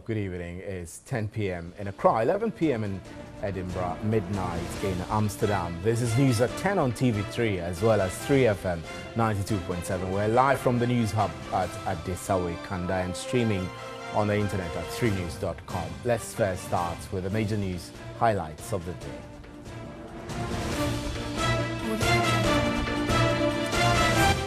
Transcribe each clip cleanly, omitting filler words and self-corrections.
good evening. It's 10 p.m. in Accra, 11 p.m. in Edinburgh, midnight in Amsterdam. This is News at 10 on TV3 as well as 3FM 92.7. We're live from the News Hub at Desawe, Kanda, and streaming on the internet at 3news.com. Let's first start with the major news highlights of the day.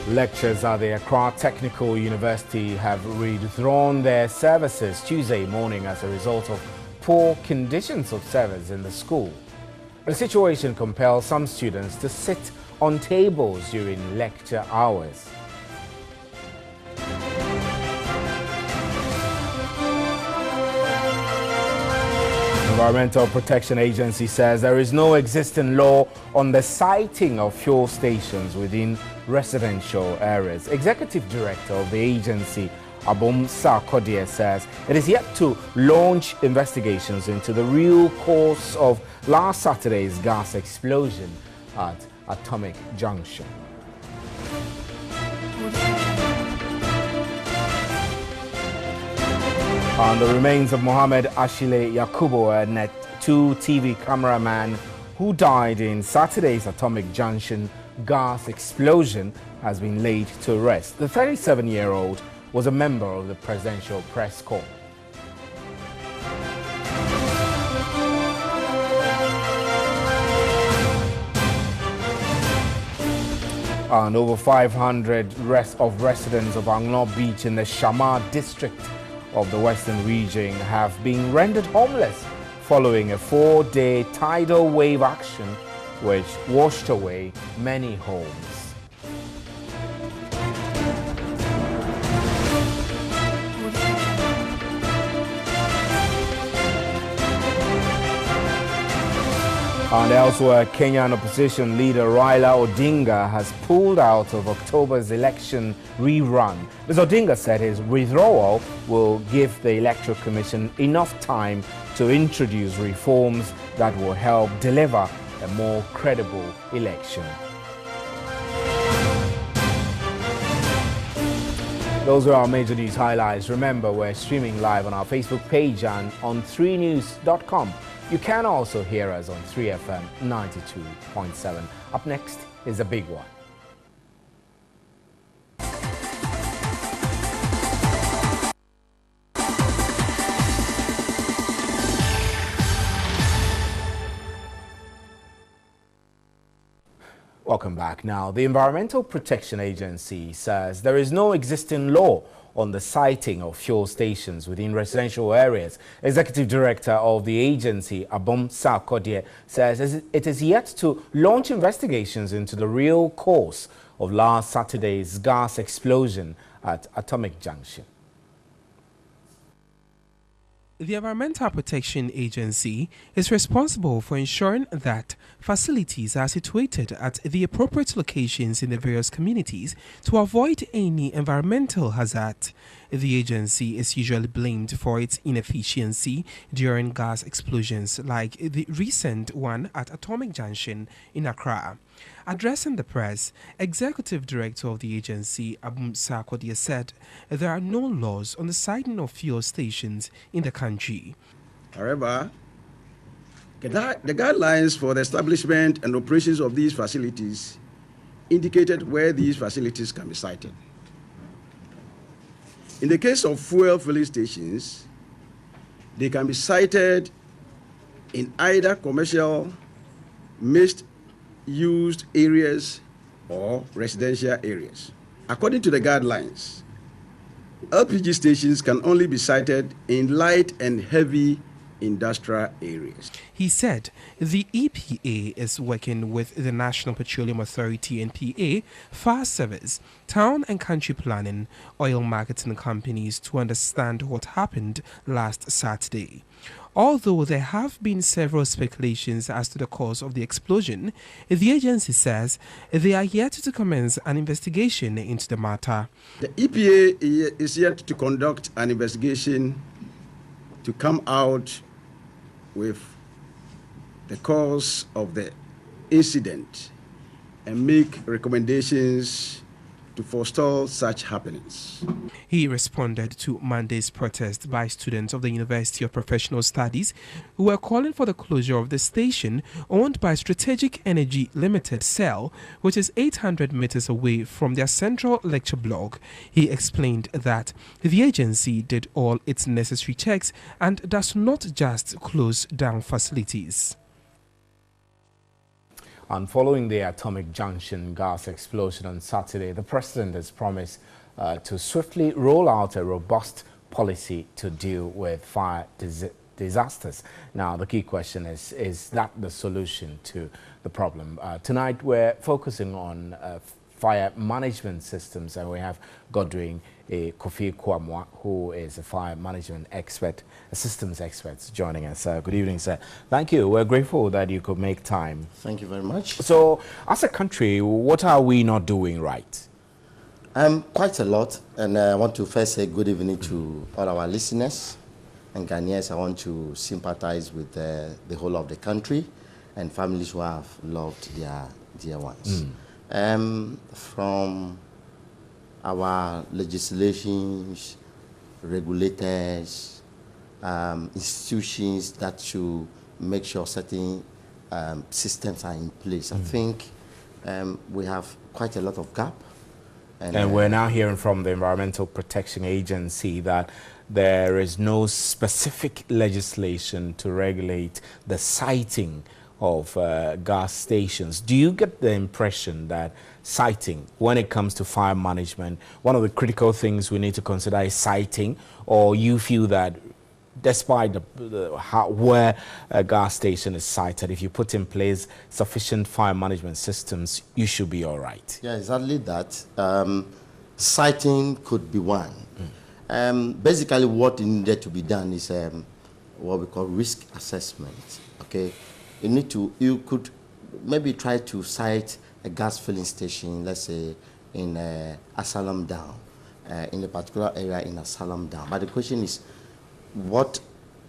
Lecturers at the Accra Technical University have withdrawn their services Tuesday morning as a result of poor conditions of service in the school. The situation compels some students to sit on tables during lecture hours. Environmental Protection Agency says there is no existing law on the siting of fuel stations within residential areas. Executive Director of the agency, Asiedu-Dartey, says it is yet to launch investigations into the real cause of last Saturday's gas explosion at Atomic Junction. On the remains of Mohammed Ashile Yakubu, a Net2 TV cameraman who died in Saturday's Atomic Junction gas explosion, has been laid to rest. The 37-year-old was a member of the Presidential Press Corps. And over 500 residents of Anglo Beach in the Shamar district of the Western region have been rendered homeless following a 4-day tidal wave action which washed away many homes. And elsewhere, Kenyan opposition leader Raila Odinga has pulled out of October's election rerun. Ms. Odinga said his withdrawal will give the Electoral Commission enough time to introduce reforms that will help deliver a more credible election. Those are our major news highlights. Remember, we're streaming live on our Facebook page and on 3news.com. You can also hear us on 3FM 92.7. Up next is a big one. Welcome back. Now, the Environmental Protection Agency says there is no existing law on the siting of fuel stations within residential areas. Executive Director of the agency, Asiedu-Dartey, says it is yet to launch investigations into the real cause of last Saturday's gas explosion at Atomic Junction. The Environmental Protection Agency is responsible for ensuring that facilities are situated at the appropriate locations in the various communities to avoid any environmental hazard. The agency is usually blamed for its inefficiency during gas explosions like the recent one at Atomic Junction in Accra. Addressing the press, Executive Director of the agency, Asiedu-Dartey, said there are no laws on the siting of fuel stations in the country. However, the guidelines for the establishment and operations of these facilities indicated where these facilities can be sited. In the case of fuel filling stations, they can be sited in either commercial, mixed-used areas or residential areas. According to the guidelines, LPG stations can only be sited in light and heavy industrial areas. He said the EPA is working with the National Petroleum Authority (NPA), Fire Service, Town and Country Planning, oil marketing companies to understand what happened last Saturday. Although there have been several speculations as to the cause of the explosion, the agency says they are yet to commence an investigation into the matter. The EPA is yet to conduct an investigation to come out with the cause of the incident and make recommendations to to forestall such happenings. He responded to Monday's protest by students of the University of Professional Studies who were calling for the closure of the station owned by Strategic Energy Limited Cell, which is 800 meters away from their central lecture block. He explained that the agency did all its necessary checks and does not just close down facilities. And following the Atomic Junction gas explosion on Saturday, the president has promised to swiftly roll out a robust policy to deal with fire disasters. Now, the key question is that the solution to the problem? Tonight, we're focusing on fire management systems, and we have Godwin Kofi Kwamwa, who is a fire management expert, a systems expert, joining us. Good evening, sir. Thank you. We're grateful that you could make time. Thank you very much. So, as a country, what are we not doing right? Quite a lot, and I want to first say good evening to all our listeners and Ghanaians. I want to sympathize with the whole of the country and families who have loved their dear ones. From our legislations, regulators, institutions that should make sure certain systems are in place. I think we have quite a lot of gap. And we're now hearing from the Environmental Protection Agency that there is no specific legislation to regulate the siting of gas stations. Do you get the impression that siting, when it comes to fire management, one of the critical things we need to consider is siting, or you feel that despite where a gas station is sited, if you put in place sufficient fire management systems, you should be all right? Yeah, exactly that. Siting could be one. Basically, what needed to be done is what we call risk assessment. Okay, you could maybe try to site a gas filling station, let's say in Asylum Down, in a particular area in Asylum Down. But the question is, what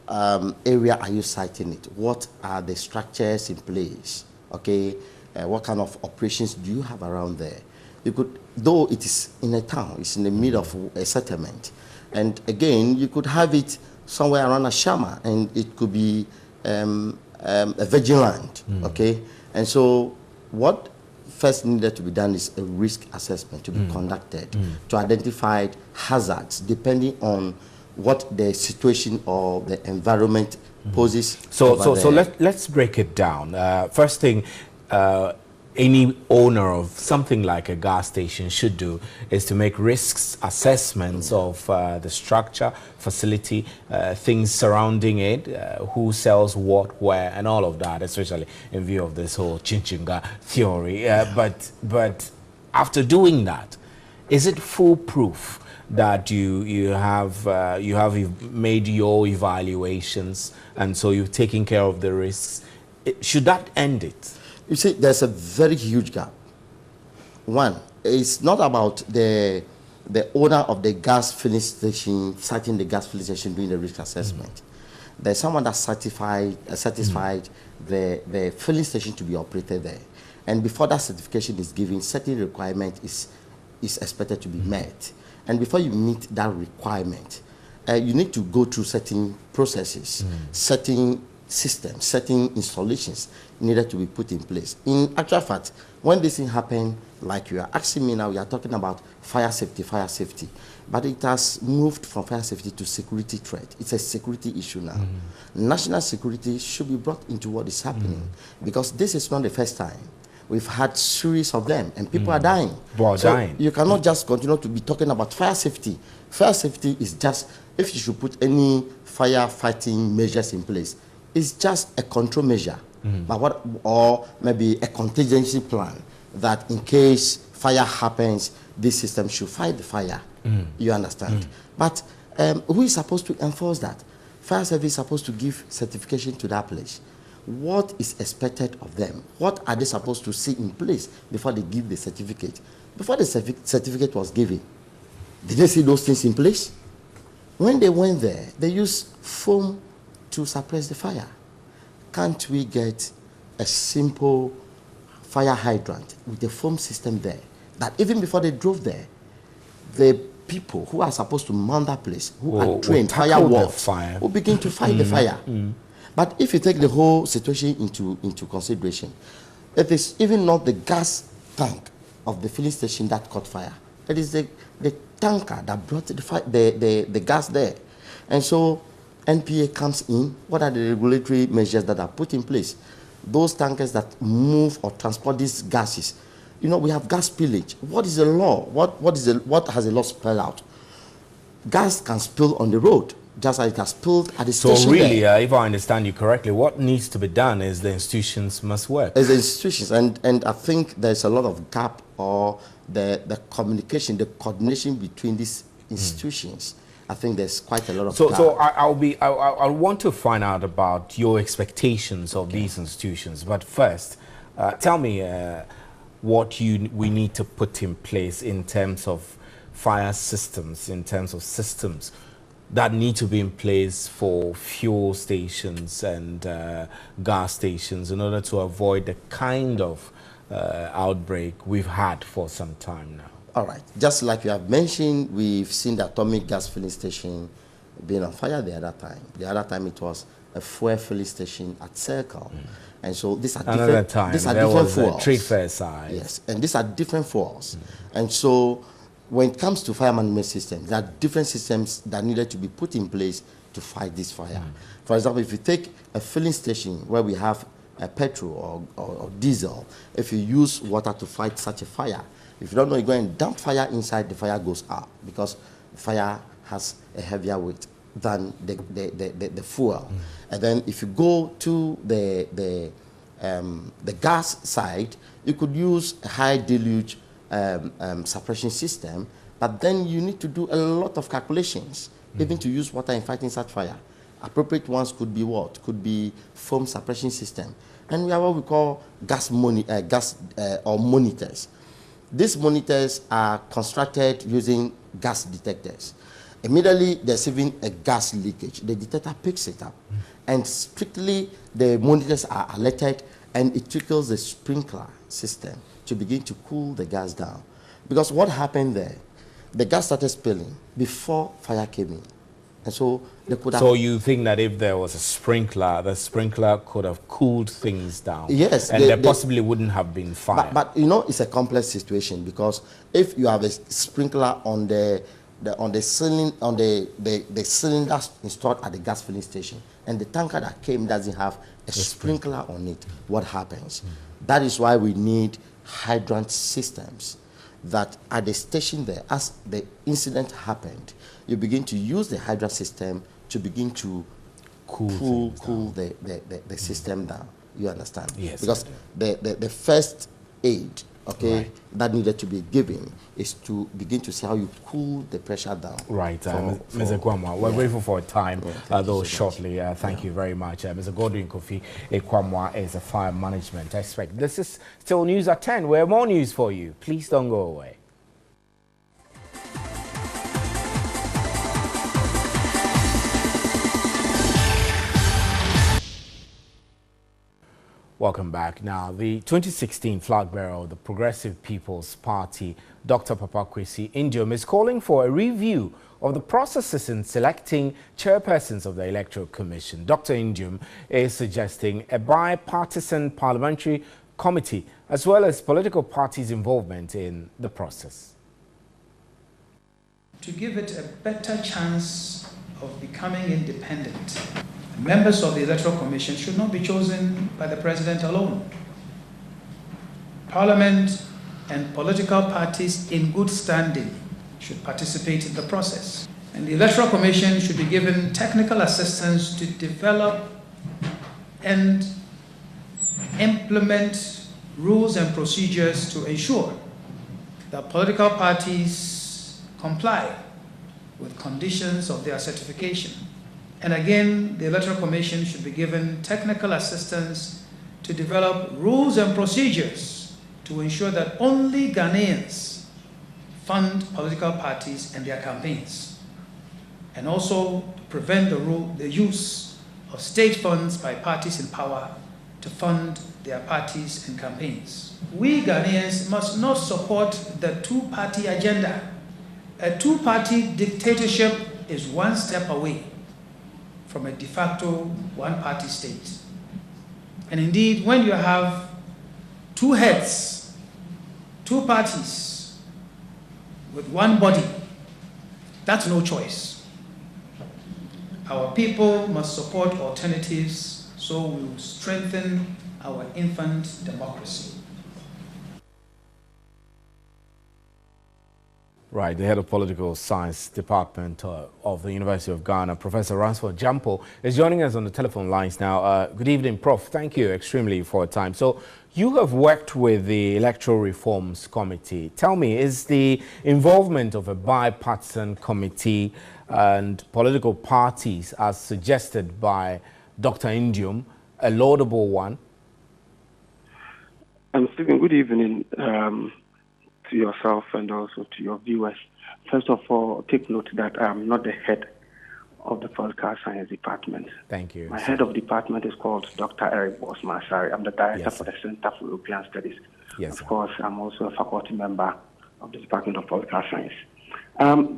area are you siting it? What are the structures in place? Okay, what kind of operations do you have around there? You could, though it is in a town, it's in the middle of a settlement, and again, you could have it somewhere around a shama, and it could be a virgin land. Okay, and so what first needed to be done is a risk assessment to be conducted to identify hazards depending on what the situation or the environment poses. So let's break it down. First thing, any owner of something like a gas station should do is to make risks assessments of the structure, facility, things surrounding it, who sells what, where, and all of that, especially in view of this whole chinchinga theory. But after doing that, is it foolproof that you have made your evaluations and so you've taken care of the risks? Should that end it? You see, there's a very huge gap. One, it's not about the owner of the gas filling station, citing the gas filling station, doing the risk assessment. There's someone that satisfied the filling station to be operated there. And before that certification is given, certain requirement is expected to be met. And before you meet that requirement, you need to go through certain processes, certain systems, certain installations needed to be put in place. In actual fact, when this thing happened, like you are asking me now, we are talking about fire safety. But it has moved from fire safety to security threat. It's a security issue now. National security should be brought into what is happening, because this is not the first time. We've had series of them, and people are dying. You cannot just continue to be talking about fire safety. Fire safety is just, if you should put any firefighting measures in place, it's just a control measure, but or maybe a contingency plan that in case fire happens, this system should fight the fire. You understand? But who is supposed to enforce that? Fire service is supposed to give certification to that place. What is expected of them? What are they supposed to see in place before they give the certificate? Before the certificate was given, did they see those things in place? When they went there, they used foam to suppress the fire. Can't we get a simple fire hydrant with a foam system there that even before they drove there, the people who are supposed to man that place, who are trained fire wards, will begin to fight the fire. But if you take the whole situation into consideration, it is even not the gas tank of the filling station that caught fire. It is the tanker that brought the gas there. And so NPA comes in. What are the regulatory measures that are put in place? Those tankers that move or transport these gases. You know, we have gas spillage. What is the law? What has the law spelled out? Gas can spill on the road, just as it has spilled at the station. So really, if I understand you correctly, what needs to be done is the institutions must work. As the institutions, and I think there's a lot of gap or the communication, the coordination between these institutions. I think there's quite a lot of gap. So I want to find out about your expectations of these institutions. But first, tell me what we need to put in place in terms of fire systems, in terms of systems that need to be in place for fuel stations and gas stations in order to avoid the kind of outbreak we've had for some time now. All right. Just like you have mentioned, we've seen the atomic gas filling station being on fire the other time. The other time it was a fuel filling station at Circle. And so these are Another different, time, these are there different was fuels. a trade fair side. Yes, and these are different fuels. And so when it comes to fire management systems, there are different systems that needed to be put in place to fight this fire. For example, if you take a filling station where we have a petrol or diesel, if you use water to fight such a fire, if you don't know, you go and dump fire inside, the fire goes out because fire has a heavier weight than the fuel. And then if you go to the gas side, you could use a high deluge suppression system, but then you need to do a lot of calculations, even to use water in fighting such fire. Appropriate ones could be what? Could be foam suppression system. And we have what we call or monitors. These monitors are constructed using gas detectors. Immediately there's even a gas leakage. The detector picks it up, and strictly the monitors are alerted, and it triggers the sprinkler system to begin to cool the gas down. Because what happened there, the gas started spilling before fire came in. And so they could have... So you think that if there was a sprinkler, the sprinkler could have cooled things down? Yes. And there possibly wouldn't have been fire. But you know, it's a complex situation, because if you have a sprinkler on the cylinders installed at the gas filling station, and the tanker that came doesn't have a sprinkler on it, what happens? That is why we need hydrant systems that at the station there, as the incident happened, you begin to use the hydrant system to begin to cool the system down. You understand? Yes. Because the first aid, that needed to be given is to begin to see how you cool the pressure down. Right. Mr. Kwamwa, we're grateful for your time, though shortly. Thank you very much. Mr. Godwin Kofi Kwamwa is a fire management expert. This is still News at 10. We have more news for you. Please don't go away. Welcome back. Now, the 2016 flag bearer of the Progressive People's Party, Dr. Papa Kwesi Indium, is calling for a review of the processes in selecting chairpersons of the Electoral Commission. Dr. Indium is suggesting a bipartisan parliamentary committee as well as political parties' involvement in the process. To give it a better chance of becoming independent, members of the Electoral Commission should not be chosen by the President alone. Parliament and political parties in good standing should participate in the process. And the Electoral Commission should be given technical assistance to develop and implement rules and procedures to ensure that political parties comply with conditions of their certification. And again, the Electoral Commission should be given technical assistance to develop rules and procedures to ensure that only Ghanaians fund political parties and their campaigns, and also to prevent the use of state funds by parties in power to fund their parties and campaigns. We Ghanaians must not support the two-party agenda. A two-party dictatorship is one step away from a de facto one-party state. And indeed, when you have two heads, two parties with one body, that's no choice. Our people must support alternatives so we will strengthen our infant democracy. Right, the head of Political Science Department of the University of Ghana, Professor Ransford Jampo, is joining us on the telephone lines now. Good evening, Prof. Thank you extremely for your time. So, you have worked with the Electoral Reforms Committee. Tell me, is the involvement of a bipartisan committee and political parties, as suggested by Dr. Indium, a laudable one? Stephen, good evening to yourself and also to your viewers. First of all, take note that I am not the head of the Political Science Department. Thank you. My head of department is called Dr. Eric Bosman-Asare. I'm the director for the Center for European Studies. Yes, of course, I'm also a faculty member of the Department of Political Science.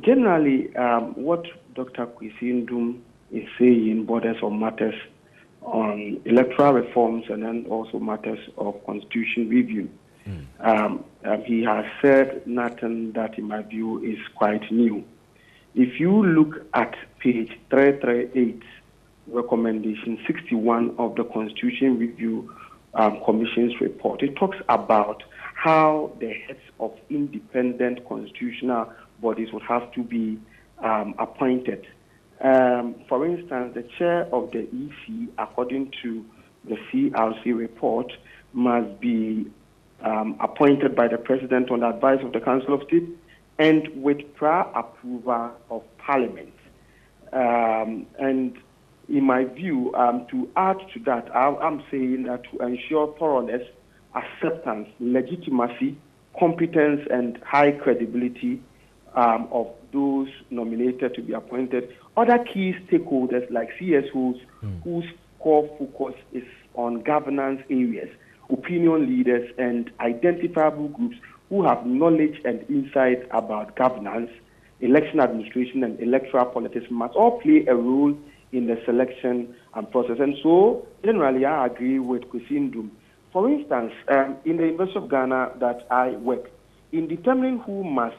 Generally, what Dr. Asiedu-Dartey is saying borders on matters on electoral reforms and then also matters of constitution review. He has said nothing that, in my view, is quite new. If you look at page 338, recommendation 61 of the Constitution Review Commission's report, it talks about how the heads of independent constitutional bodies would have to be appointed. For instance, the chair of the EC, according to the CRC report, must be appointed by the President on the advice of the Council of State and with prior approval of Parliament. And in my view, to add to that, I'm saying that to ensure thoroughness, acceptance, legitimacy, competence, and high credibility of those nominated to be appointed, other key stakeholders like CSOs, whose core focus is on governance areas, opinion leaders, and identifiable groups who have knowledge and insight about governance, election administration, and electoral politics must all play a role in the selection and process. And so, generally, I agree with Asiedu-Dartey. For instance, in the University of Ghana that I work, in determining who must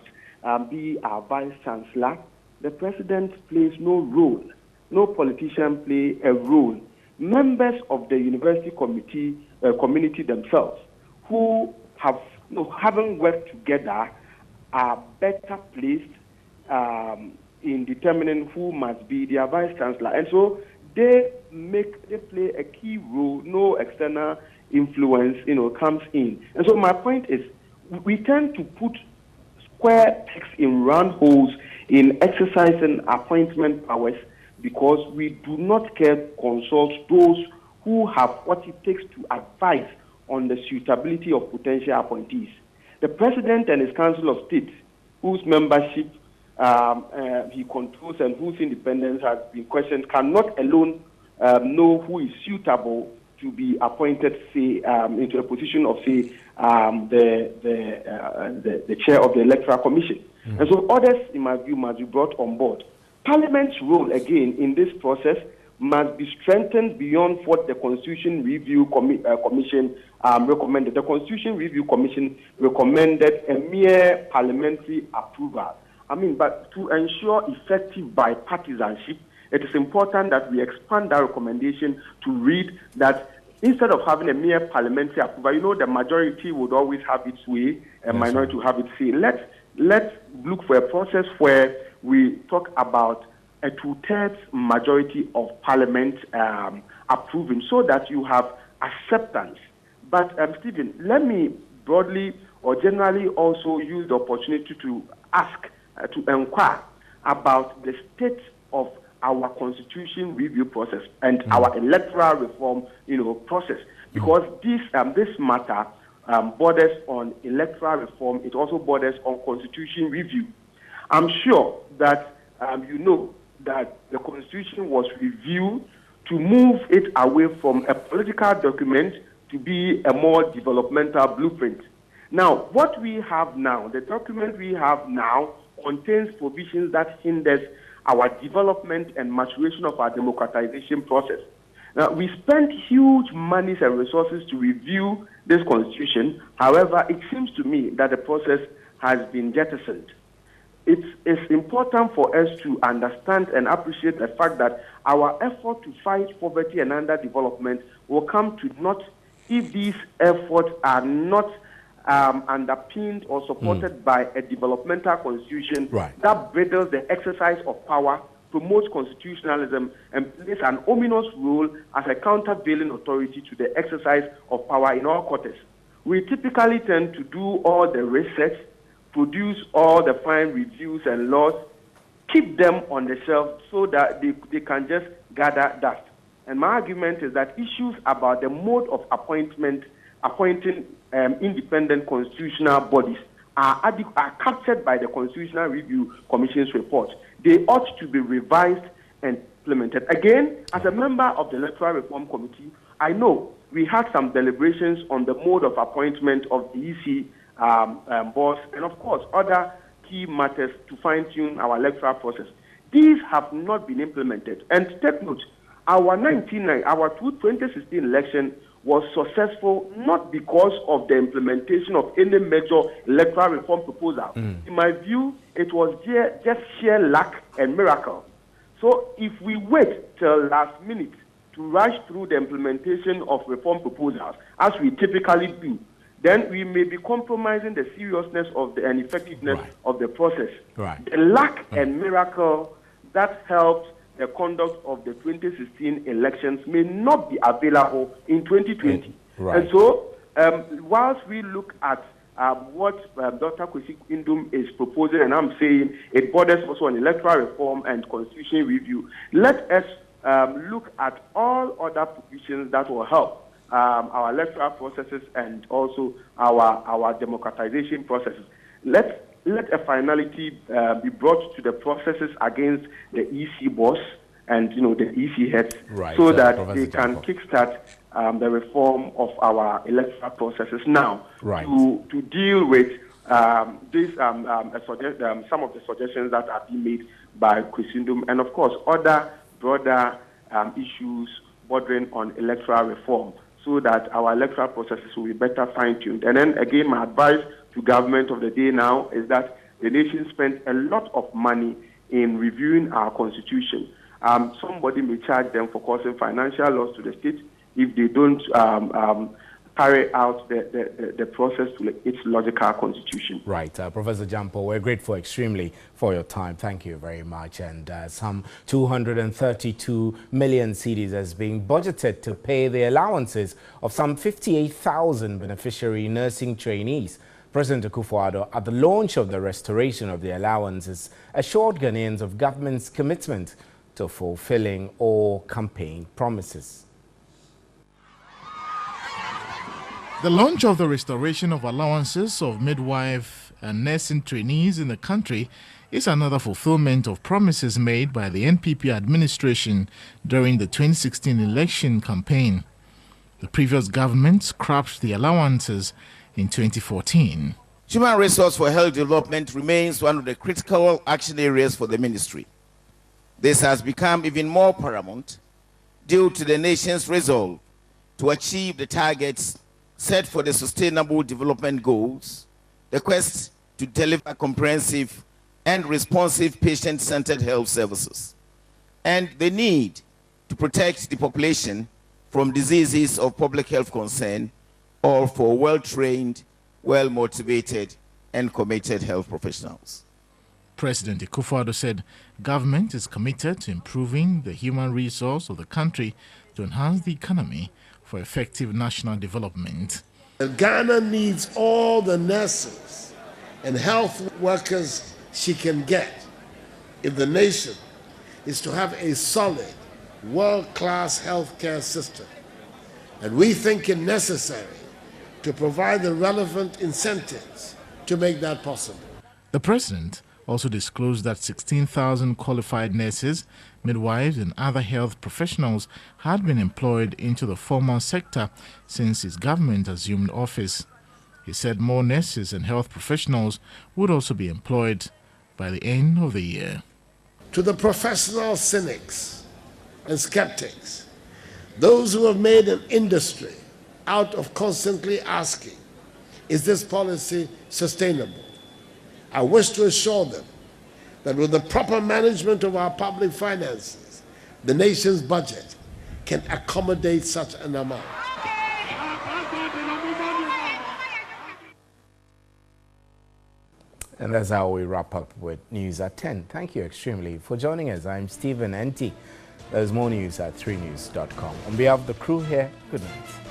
be our Vice Chancellor, the President plays no role. No politician play a role. Members of the university community themselves, who haven't worked together, are better placed in determining who must be their Vice Chancellor. And so they play a key role. No external influence, comes in. And so my point is, we tend to put square pegs in round holes in exercising appointment powers because we do not care to consult those who have what it takes to advise on the suitability of potential appointees. The President and his Council of State, whose membership he controls and whose independence has been questioned, cannot alone know who is suitable to be appointed, say, into a position of, say, the chair of the Electoral Commission. And so others, in my view, must be brought on board. Parliament's role, again, in this process must be strengthened beyond what the Constitution Review Commission recommended. The Constitution Review Commission recommended a mere parliamentary approval. But to ensure effective bipartisanship, it is important that we expand that recommendation to read that instead of having a mere parliamentary approval, the majority would always have its way, a minority would have its say. Let's look for a process where we talk about a two-thirds majority of Parliament approving, so that you have acceptance. But Stephen, let me broadly or generally also use the opportunity to ask, to inquire about the state of our constitution review process and our electoral reform, process, because this matter borders on electoral reform. It also borders on constitution review. I'm sure that that the Constitution was reviewed to move it away from a political document to to be a more developmental blueprint. Now, what we have now, the document we have now, contains provisions that hinders our development and maturation of our democratization process. Now, we spent huge monies and resources to review this constitution. However, it seems to me that the process has been jettisoned. It's important for us to understand and appreciate the fact that our effort to fight poverty and underdevelopment will come to naught if these efforts are not underpinned or supported by a developmental constitution that bridles the exercise of power, promotes constitutionalism, and plays an ominous role as a countervailing authority to the exercise of power in all quarters. We typically tend to do all the research, produce all the fine reviews and laws, keep them on the shelf so that they can just gather dust. And my argument is that issues about the mode of appointing independent constitutional bodies are captured by the Constitutional Review Commission's report. They ought to be revised and implemented. Again, as a member of the Electoral Reform Committee, I know we had some deliberations on the mode of appointment of the EC boss and, of course, other key matters to fine-tune our electoral process. These have not been implemented. And take note, our 2016 election was successful not because of the implementation of any major electoral reform proposal. In my view, it was just sheer luck and miracle. So if we wait till last minute to rush through the implementation of reform proposals, as we typically do, then we may be compromising the seriousness of and effectiveness of the process. The luck and miracle that helped the conduct of the 2016 elections may not be available in 2020. And so, whilst we look at what Dr. Kwesi Indum is proposing, and I'm saying it borders also on electoral reform and constitution review, let us look at all other provisions that will help our electoral processes and also our democratization processes. Let a finality be brought to the processes against the EC boss and the EC heads, so that they can kickstart the reform of our electoral processes now to deal with some of the suggestions that are being made by Kwesi, and of course other broader issues bordering on electoral reform, so that our electoral processes will be better fine-tuned. And then again, my advice to government of the day now is that the nation spent a lot of money in reviewing our constitution. Somebody may charge them for causing financial loss to the state if they don't carry out the process to its logical constitution. Professor Jampo, we're grateful extremely for your time. Thank you very much. And some 232 million cedis is being budgeted to pay the allowances of some 58,000 beneficiary nursing trainees. President Akufo-Addo, at the launch of the restoration of the allowances, assured Ghanaians of government's commitment to fulfilling all campaign promises. The launch of the restoration of allowances of midwife and nursing trainees in the country is another fulfillment of promises made by the NPP administration during the 2016 election campaign. The previous government scrapped the allowances in 2014. Human resource for health development remains one of the critical action areas for the ministry. This has become even more paramount due to the nation's resolve to achieve the targets set for the Sustainable Development Goals, the quest to deliver comprehensive and responsive patient-centered health services, and the need to protect the population from diseases of public health concern, or for well-trained, well-motivated, and committed health professionals. President Akufo-Addo said government is committed to improving the human resource of the country to enhance the economy for effective national development. Ghana needs all the nurses and health workers she can get if the nation is to have a solid, world-class healthcare system. And we think it necessary to provide the relevant incentives to make that possible. The president also disclosed that 16,000 qualified nurses, midwives and other health professionals had been employed into the formal sector since his government assumed office. He said more nurses and health professionals would also be employed by the end of the year. To the professional cynics and skeptics, those who have made an industry out of constantly asking, is this policy sustainable? I wish to assure them that with the proper management of our public finances, the nation's budget can accommodate such an amount. And that's how we wrap up with News at 10. Thank you extremely for joining us. I'm Stephen Enti. There's more news at 3news.com. On behalf of the crew here, good night.